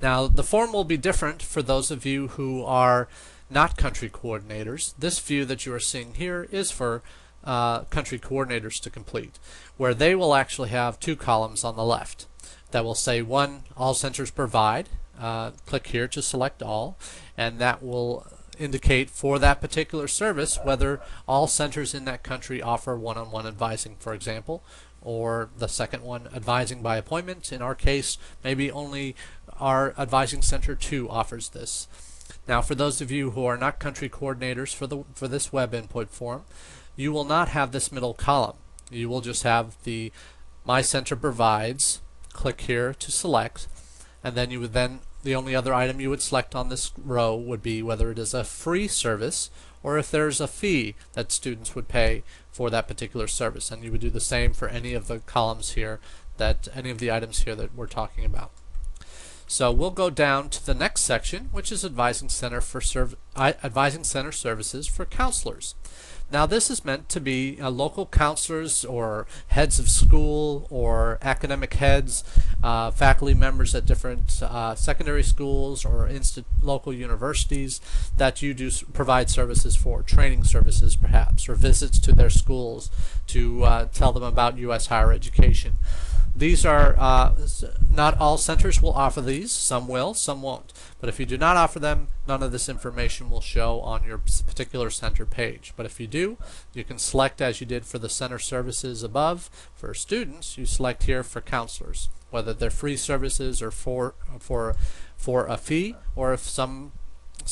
Now the form will be different for those of you who are not country coordinators. This view that you are seeing here is for country coordinators to complete, where they will actually have two columns on the left that will say one, all centers provide. Click here to select all, and that will indicate for that particular service whether all centers in that country offer one-on-one advising, for example, or the second one, advising by appointment. In our case, maybe only our advising center 2 offers this. Now for those of you who are not country coordinators for this web input form, you will not have this middle column. You will just have the My Center Provides. Click here to select, and then you would the only other item you would select on this row would be whether it is a free service or if there's a fee that students would pay for that particular service. And you would do the same for any of the columns here, any of the items here that we're talking about. So we'll go down to the next section, which is Advising Center Services for Counselors. Now this is meant to be local counselors or heads of school or academic heads, faculty members at different secondary schools or local universities that you do provide services for, training services perhaps, or visits to their schools to tell them about U.S. higher education. These are, not all centers will offer these. Some will, some won't. But if you do not offer them, none of this information will show on your particular center page. But if you do, you can select as you did for the center services above. For students, you select here for counselors, whether they're free services or for a fee, or if some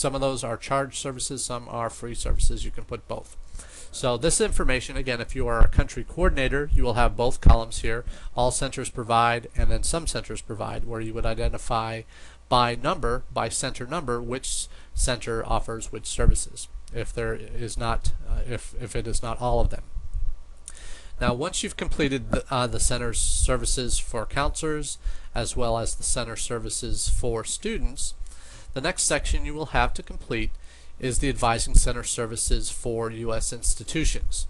of those are charged services, some are free services. You can put both. So this information, again, if you are a country coordinator, you will have both columns here. All centers provide, and then some centers provide, where you would identify by number, by center number, which center offers which services, if there is not, if it is not all of them. Now, once you've completed the center services for counselors, as well as the center services for students, the next section you will have to complete is the Advising Center Services for U.S. institutions.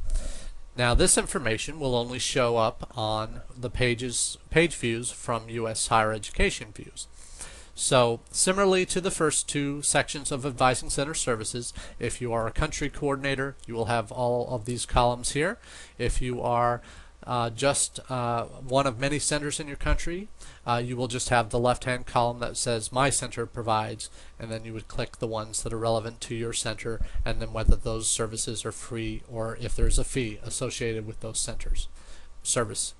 Now this information will only show up on the page views from U.S. higher education views. So similarly to the first two sections of Advising Center Services, if you are a country coordinator, you will have all of these columns here. If you are just one of many centers in your country, you will just have the left-hand column that says My Center Provides, and then you would click the ones that are relevant to your center, and then whether those services are free or if there's a fee associated with those centers service.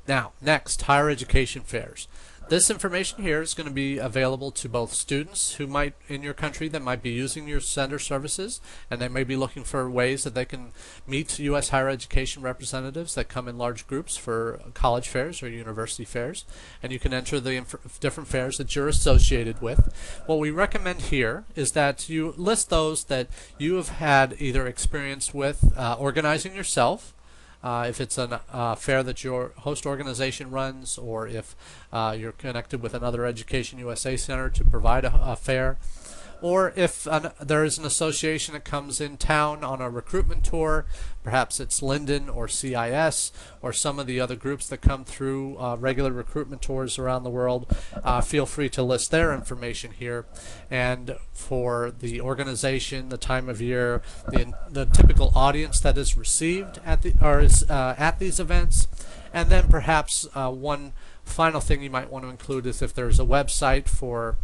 Now, next, higher education fairs. This information here is going to be available to both students who might, in your country, that might be using your center services, and they may be looking for ways that they can meet U.S. higher education representatives that come in large groups for college fairs or university fairs, and you can enter the different fairs that you're associated with. What we recommend here is that you list those that you have had either experience with organizing yourself, if it's a fair that your host organization runs, or if you're connected with another EducationUSA center to provide a fair, or if there is an association that comes in town on a recruitment tour, perhaps it's Linden or CIS or some of the other groups that come through regular recruitment tours around the world, feel free to list their information here. And for the organization, the time of year, the typical audience that is received at these events, and then perhaps one final thing you might want to include is if there's a website for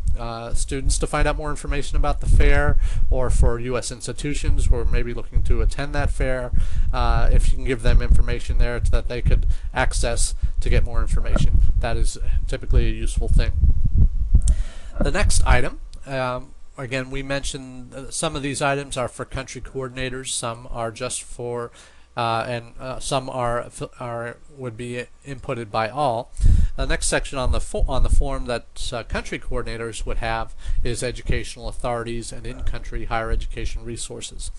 students to find out more information about the fair, or for U.S. institutions who are maybe looking to attend that fair, if you can give them information there that they could access to get more information. That is typically a useful thing. The next item, again, we mentioned some of these items are for country coordinators, some are just for some would be inputted by all. The next section on the form that country coordinators would have is educational authorities and in-country higher education resources.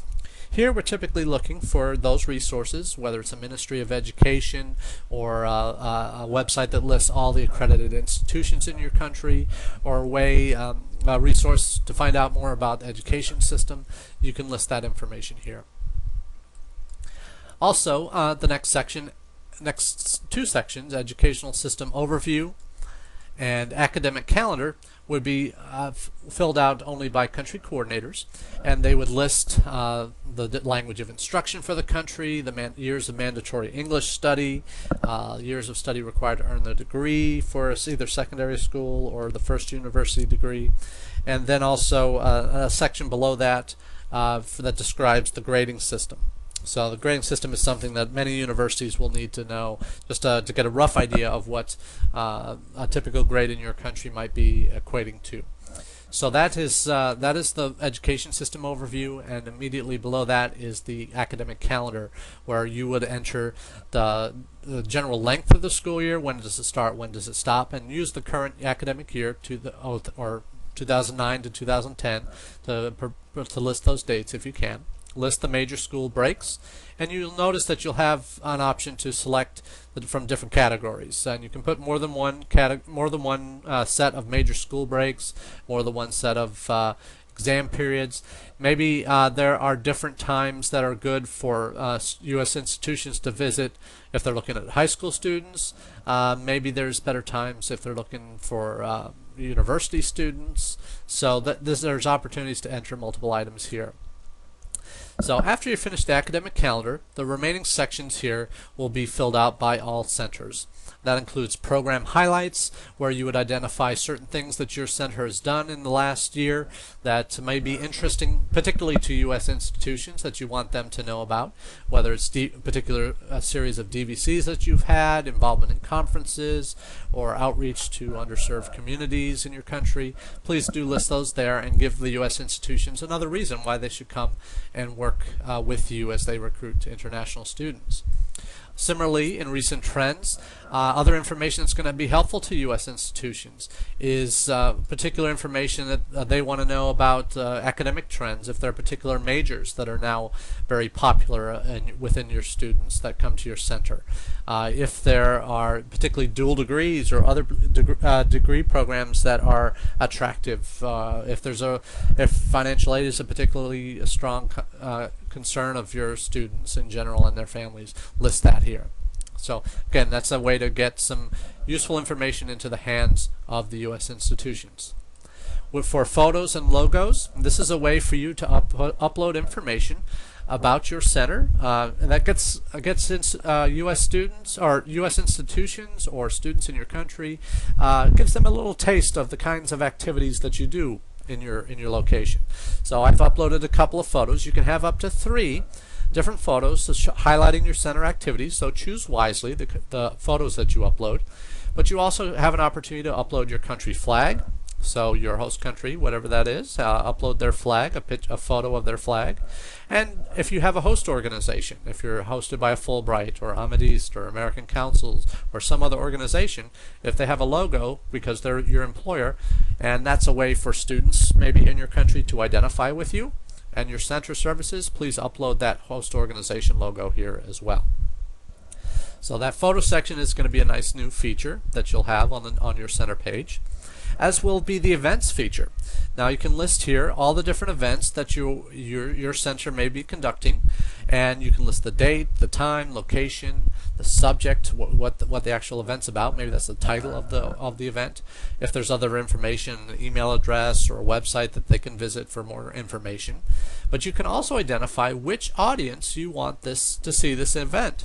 Here we're typically looking for those resources, whether it's a Ministry of Education or a website that lists all the accredited institutions in your country, or a resource to find out more about the education system. You can list that information here. Also, the next two sections, Educational System Overview And academic calendar would be filled out only by country coordinators, and they would list the language of instruction for the country, the years of mandatory English study, years of study required to earn the degree for either secondary school or the first university degree, and then also a section below that that describes the grading system. So the grading system is something that many universities will need to know just to get a rough idea of what a typical grade in your country might be equating to. So that is the education system overview, and immediately below that is the academic calendar, where you would enter the general length of the school year, when does it start, when does it stop, and use the current academic year or 2009 to 2010 to list those dates if you can. List the major school breaks, and you'll notice that you'll have an option to select from different categories, and you can put more than one set of major school breaks, more than one set of exam periods. Maybe there are different times that are good for U.S. institutions to visit if they're looking at high school students. Maybe there's better times if they're looking for university students. So there's opportunities to enter multiple items here. So after you finish the academic calendar, the remaining sections here will be filled out by all centers. That includes program highlights, where you would identify certain things that your center has done in the last year that may be interesting, particularly to U.S. institutions, that you want them to know about, whether it's a particular series of DVCs that you've had, involvement in conferences, or outreach to underserved communities in your country. Please do list those there and give the U.S. institutions another reason why they should come and work with you as they recruit international students. Similarly, in recent trends, other information that's going to be helpful to U.S. institutions is particular information that they want to know about academic trends, if there are particular majors that are now very popular within your students that come to your center. If there are particularly dual degrees or other degree programs that are attractive, if financial aid is a particularly strong concern of your students in general and their families, list that here. So again, that's a way to get some useful information into the hands of the U.S. institutions. For photos and logos, this is a way for you to upload information about your center, and that gets U.S. students or U.S. institutions or students in your country, gives them a little taste of the kinds of activities that you do in your location. So I've uploaded a couple of photos. You can have up to 3 different photos highlighting your center activities, so choose wisely the photos that you upload. But you also have an opportunity to upload your country flag. So your host country, whatever that is, upload their flag, a photo of their flag. And if you have a host organization, if you're hosted by a Fulbright or Ahmed East or American Councils or some other organization, if they have a logo because they're your employer, and that's a way for students maybe in your country to identify with you and your center services, please upload that host organization logo here as well. So that photo section is going to be a nice new feature that you'll have on your center page, as will be the events feature. Now you can list here all the different events that your center may be conducting, and you can list the date, the time, location, the subject, what the actual event's about. Maybe that's the title of the event. If there's other information, an email address or a website that they can visit for more information. But you can also identify which audience you want to see this event.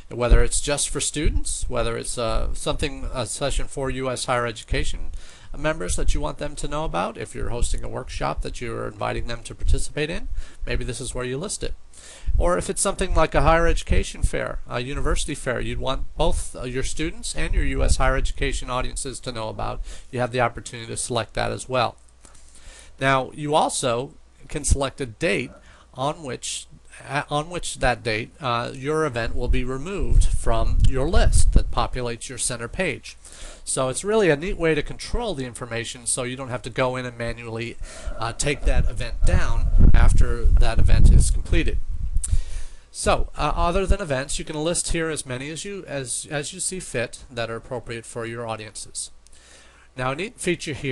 Whether it's just for students, whether it's a session for U.S. higher education members that you want them to know about. If you're hosting a workshop that you're inviting them to participate in, maybe this is where you list it. Or if it's something like a higher education fair, a university fair, you'd want both your students and your U.S. higher education audiences to know about. You have the opportunity to select that as well. Now, you also can select a date on which that date your event will be removed from your list that populates your center page. So it's really a neat way to control the information, so you don't have to go in and manually take that event down after that event is completed. So other than events, you can list here as many as you see fit that are appropriate for your audiences. Now, a neat feature here